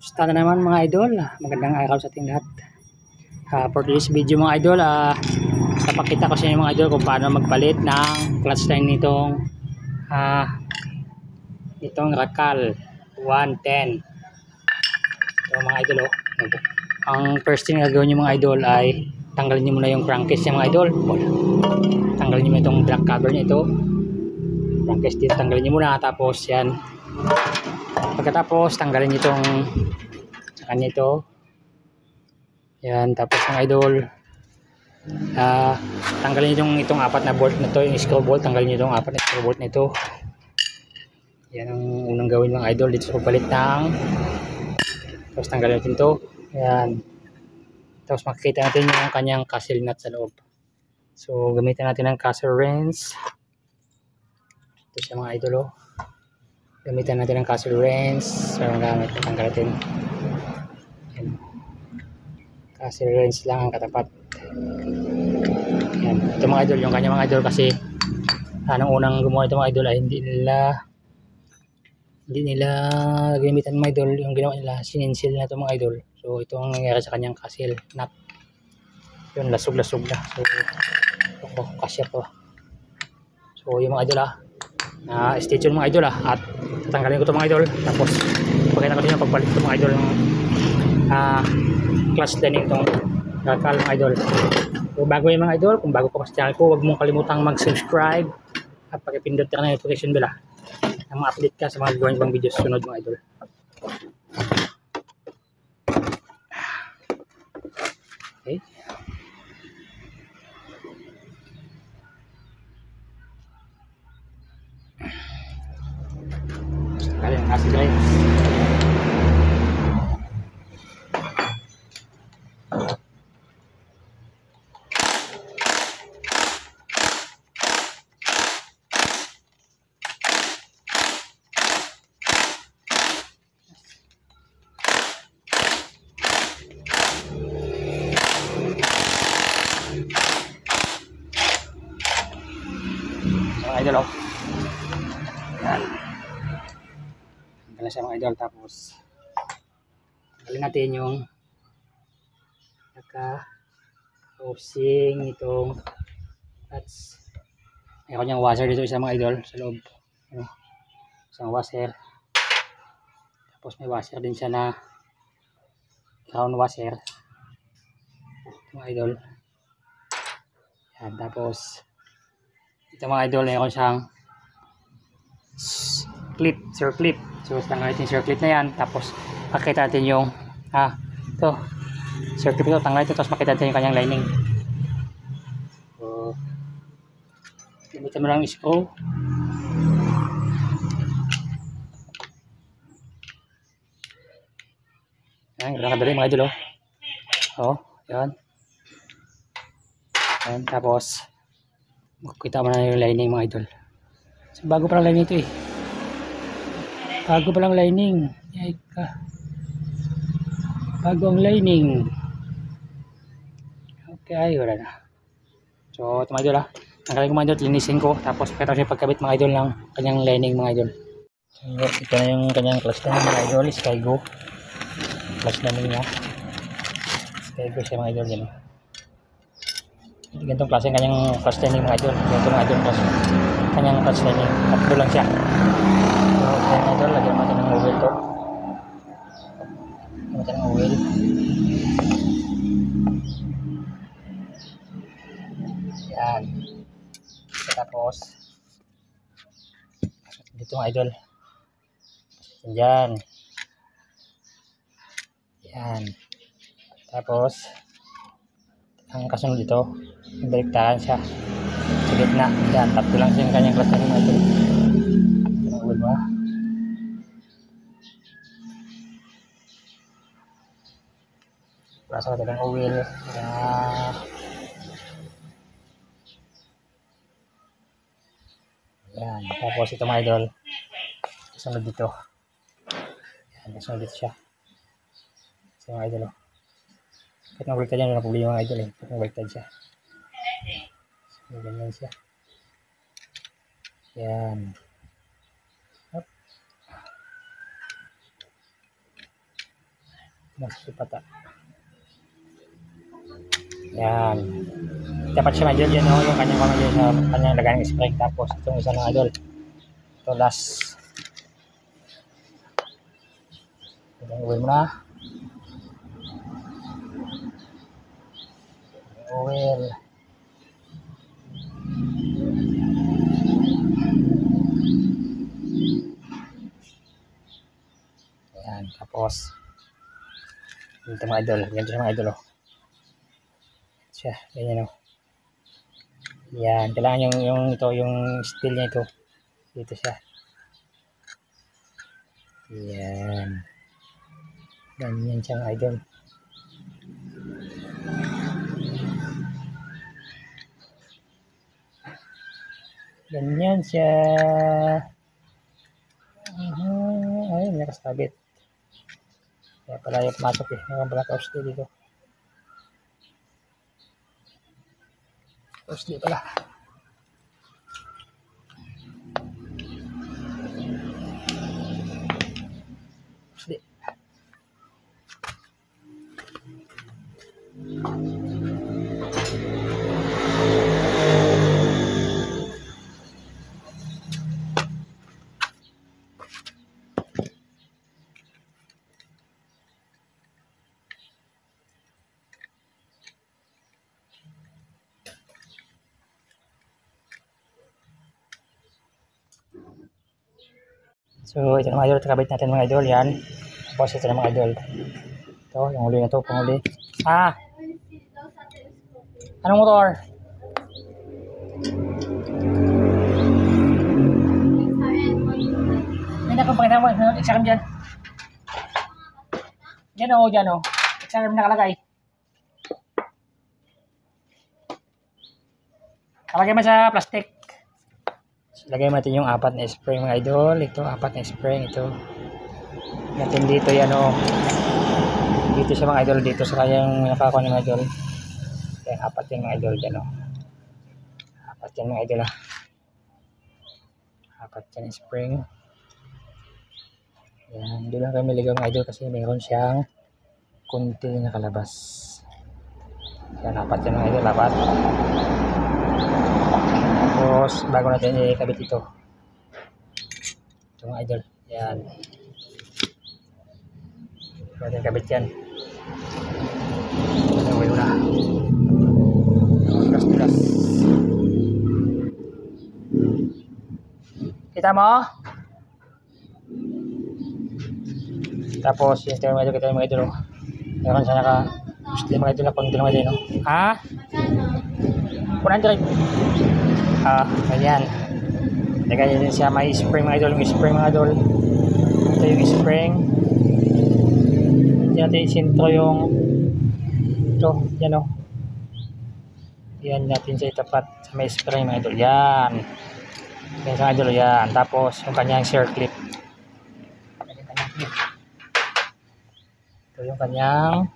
Basta na naman mga idol, magandang araw sa ating lahat. For this video mga idol, papakita ko sa inyo mga idol kung paano magpalit ng clutch line nitong Rakal 110. So mga idol, ang first thing na gagawin nyo mga idol ay tanggalin nyo muna yung crankcase niya mga idol. Tanggalin nyo muna itong black cover nyo ito. Crankcase dito, tanggalin nyo muna. Tapos yan, pagkatapos tanggalin nyo itong sa kanya ito. Yan, tapos mga idol, tanggalin nyo itong apat na bolt na to, yung screw bolt. Tanggalin nyo itong apat na screw bolt na ito. Yan ang unang gawin mga idol dito sa pagpalit ng. Tapos tanggalin natin ito. Yan. Tapos makikita natin yung kanyang castle nut sa loob. So gamitin natin ang castle wrench. Ito siya mga idol, oh. Gamitin natin ang castle wrench. So gamit, tanggal natin. Yan. Castle wrench lang ang katapat. Yan. Ito mga idol, yung kanya mga idol kasi anong unang gumawa ito mga idol ay hindi nila gamitan mga idol. Yung ginawa nila, sininsil na ito mga idol. So ito ang nangyari sa kanyang castle nut. Yun, lasog-lasog na. So kasya po. So yung mga idol, stay tuned mga idol, at tatanggalin ko ito mga idol. Tapos pakita ko din yung pagpalit ito mga idol ng clutch line itong Rakal mga idol. So bago yung mga idol, kung bago ka pa sa channel ko, huwag mong kalimutang mag-subscribe at pakipindot ka ng notification bell, na ma-update ka sa mga gawin ibang videos sunod mga idol. Okay. Kaya ang acid rains. Mga idol, oh. Yan. Tanggalin siya mga idol. Tapos tanggalin natin yung naka-housing itong clutch. May kanyang washer dito isa mga idol sa loob. Isang washer. Tapos may washer din siya na crown washer. Ito mga idol. Yan. Tapos ito mga idol, mayroon siyang clip, circlip. So tanggalin natin yung circlip na yan. Tapos makita natin yung ito, circlip ito, tanggalin ito. Tapos makita natin yung kanyang lining. So gamitin mo lang yung screw. Yan, ganun kadali mga idol, oh. Yan. Yan, tapos makikita mo na yung lining mga idol. So bago pa lang lining ito, bago pa lang lining. Yay ka. Bago ang lining. Okay, wala na. So ito mga idol, tanggalin ko mga idol, linisin ko. Tapos pakita ko siya pagkabit mga idol ng kanyang lining mga idol. So ito na yung kanyang clutch line mga idol, Skygo. Clutch line niya. Skygo siya mga idol, yan. Ganitong klase kanyang clutch line mga idol. Ganito mga idol kanyang clutch line. Tatlo lang siya. So mga idol, lagyan natin ng oil to. Lagyan natin ng oil. Yan. Tapos dito mga idol. Yan. Yan. Tapos ang kasunod dito, baliktaran siya sa gitna. Yan, tatlo lang siya yung kanyang clutch line mga idol. Ang oil mo. Prasa natin ang oil. Yan. Tapos ito mga idol, kasunod dito. Yan, kasunod dito siya. Ito mga idol, kahit nabaliktad yan, wala problema mga idol, kahit nabaliktad siya. So ganyan siya. Yan. Up. Masipata. Yan. Dapat siya mga idol yan, yung kanyang pamilya sa kanyang lagay ng spring. Tapos itong isa ng idol. Ito last. Gawin mo na. Oil. Yan. Tapos ito mga idol. Yan siya mga idol. Oh. Siya. Ganyan o. Yan. Kailangan yung steel niya ito. Dito siya. Yan. Ganyan siya mga idol. Ganyan siya. Ayun, nakasabit. Kaya pala yung pumasok eh. Mayroon pala ka-hostel dito. Hostel pala. Hostel. So, ito na mga idol. Kakabit natin mga idol. Yan. Tapos ito na mga idol. Ito, yung huli na ito. Panghuli. Ah! Anong motor? Hindi na kung pakita mo. XRM dyan. Dyan o, dyan o. XRM nakalagay. Kalagay mo sa plastic. Lagay natin yung 4 na spring mga idol. Ito 4 na spring ito. Natin dito yan o. Dito sa mga idol dito sa kayang nakakuha ng mga idol. Yan 4 yung mga idol dyan o. 4 yan mga idol ha. 4 yan spring. Yan. Doon lang kami ligaw mga idol kasi mayroon siyang kunti na kalabas. Yan 4 yan mga idol. 4. Tapos bago natin ikabit ito mga idol, yan bago natin ikabit yan gawin na tulas kita mo. Tapos yung tayo mga idol meron siya naka gusto mga idol na pang mga idol no? Ha? 100. Ayan. Lagay din siya may spring mga idol. Yung spring mga idol. Ito yung spring. Diyan natin isintro yung ito. Yan o. Yan natin siya itapat sa may spring mga idol. Yan. Yan sa mga idol. Yan. Tapos yung kanyang circle clip. Ito yung kanyang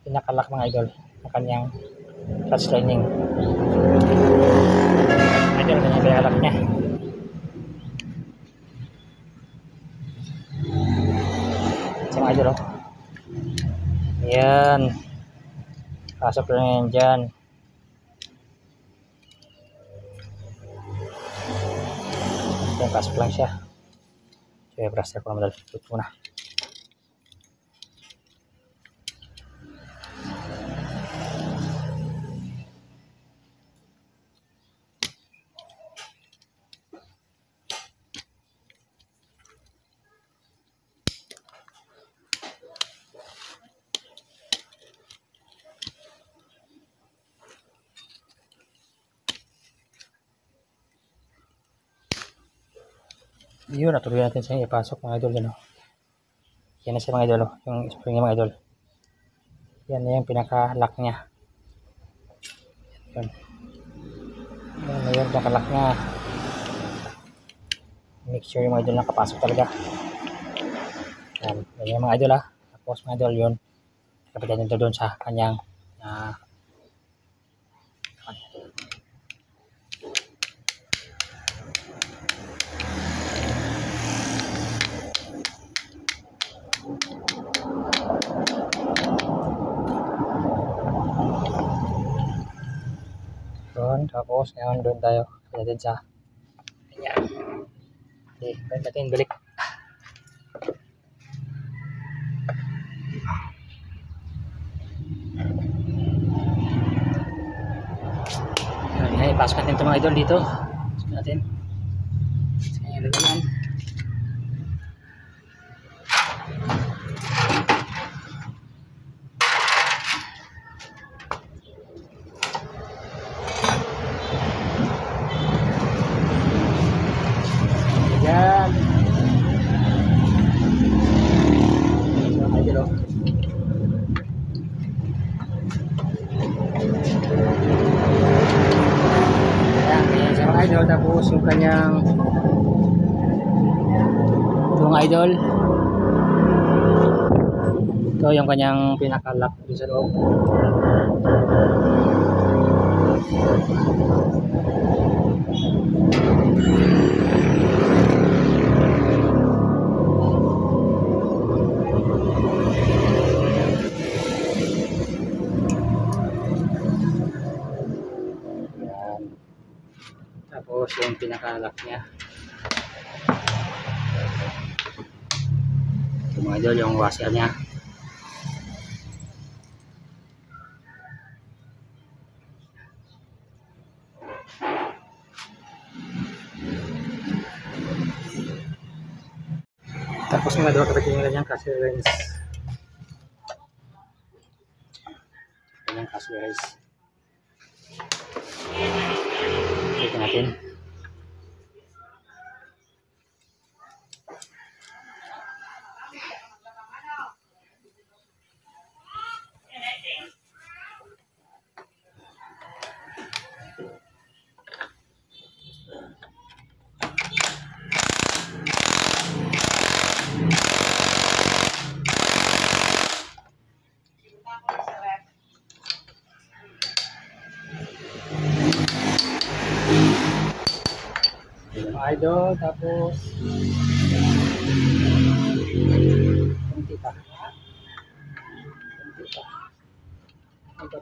pinakalak mga idol. Yung kanyang clutch lining. Idol, ganyan yung pinakalak niya. Ito mga idol, oh. Ayan. Pasok lang yan dyan. Ayan, pasok lang siya. So, i-braster ko naman dali. Ito muna. Yun, natuloy natin siya ipasok mga idol yan o. Yan na siya mga idol o. Yung spring niya mga idol. Yan na yung pinaka-lock niya. Yan. Yan na yung pinaka-lock niya. Make sure yung mga idol nakapasok talaga. Yan. Yan yung mga idol ha. Tapos mga idol yun. Kapitan nito doon sa kanyang Tapos ngayon doon tayo natin sa ayan. Okay, balik natin, balik. Ayan, pasok natin ito mga idol dito. Pasok natin. Ayan, lagyan. Ayan. So, idol o. Ayan sa mga idol. Tapos yung kanyang ito mga idol. Ito yung kanyang pinaka-lock dito sa loob. Tapos yung pinaka-lock niya. Ito mga idol, yung washer niya. Tapos mga dalawa kapag yung kanyang clearance. Kanyang clearance. Ito natin. Idol, tapos kunti pa. Ito.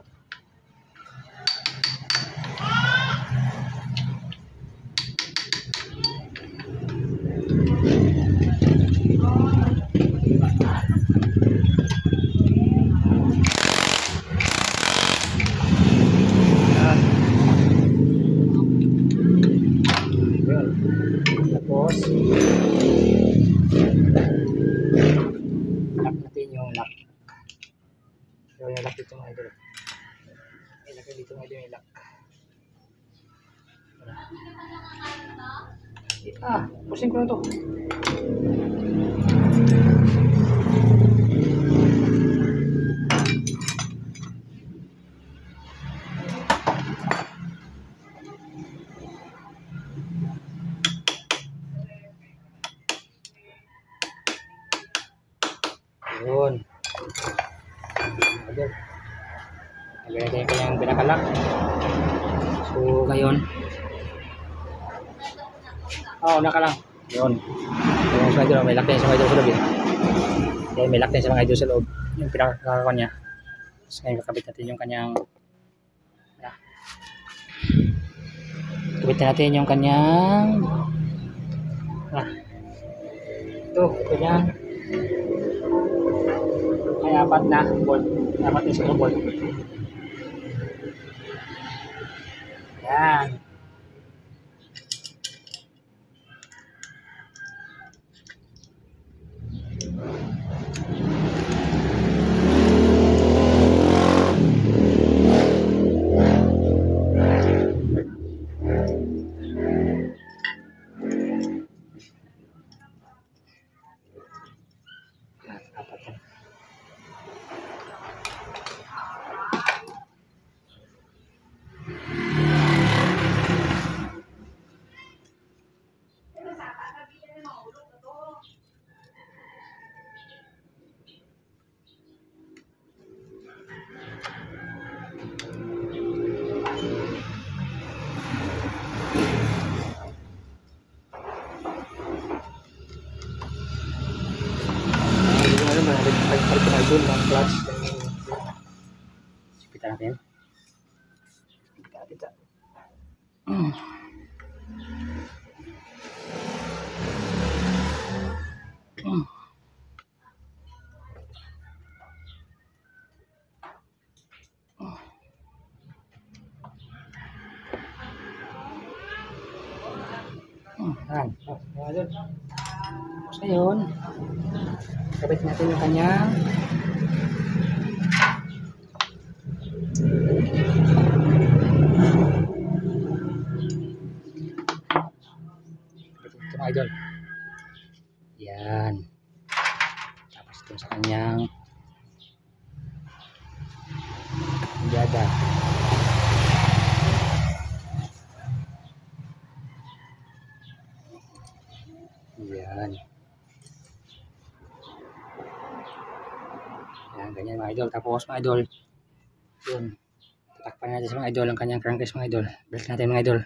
Tapos lock natin yung lock. So yung lock dito mga idol. Ilagay dito mga idol yung lock. Pusin ko na ito. Yun. Lagyan natin ko yung pinakalak. So ngayon naka lang. Yun. Yung sa idol, may lock din sa mga idol sa loob. Okay, may lock din sa mga idol sa loob. Yung pinakakakon niya. So ngayon kakabit natin yung kanyang kabitin natin yung kanyang ito kanyang ay apat na bolt, apat na silver bolt. Yan. Doon ang clutch. Sipitan natin. Pita. Yan. Tapos ngayon, kabit natin yung kanyang ito mga idol. Yan. Tapos ito sa kanyang yada. Yan. Yan, ganyan mga idol. Tapos mga idol, yun. Tatakpan natin sa mga idol ang kanyang crankcase mga idol. Balik natin mga idol.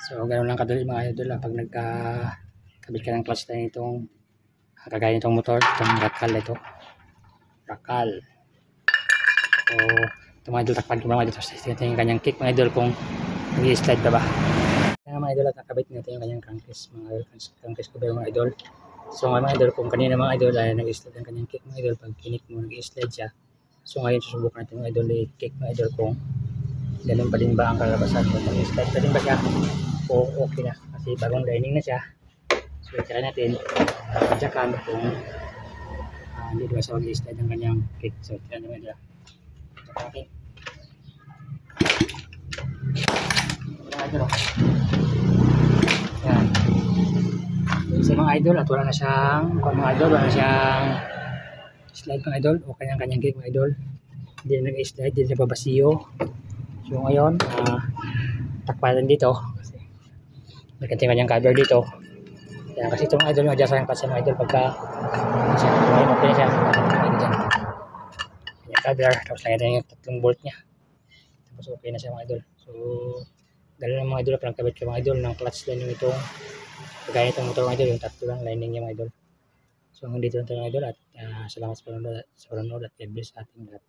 So, ganoon lang kadali mga idol pag nagkakabit ka ng clutch na itong kagaya nitong motor, itong rakal ito. Rakal. So, ito mga idol, takpan ko mga idol. Tapos ito yung kanyang kick mga idol kung nag-i-slide ka ba. Kaya mga idol at nakabit natin yung kanyang crankcase mga idol. Crankcase ko ba yung mga idol. So mga idol, kung kanina mga idol ay nag-i-slide ang kanyang kick mga idol, pag kinik mo nag-i-slide siya. So ngayon susubukan natin mga idol i-kick mga idol kung ganun pa din ba ang kalabasan. Kung nag-i-slide pa din ba siya o okay na. Kasi bagong lining na siya. So try natin adyakan kung hindi ba siya mag-i-slide ang kanyang kick. So try natin mga idol. Okay. Mga idol. Yan. Sa mga idol at wala na siyang slide mga idol o kanyang kick mga idol. Hindi na nag-slide, hindi na babasiyo. So ngayon, takpan dito kasi may kanyang cover dito. Yan, kasi itong idol yung adjust ang kasi mga idol pagka ngayon okay na siya. Kanyang cover, tapos lagyan natin yung 3 bolt niya. Tapos okay na siya mga idol. So dala ng mga idol, parang kabit ka mga idol ng clutch din yung itong kagaya itong motor mga idol, yung 3 lang lining niya mga idol. So hanggang dito lang tayo mga idol at salamat sa panonood at God bless sa ating lahat.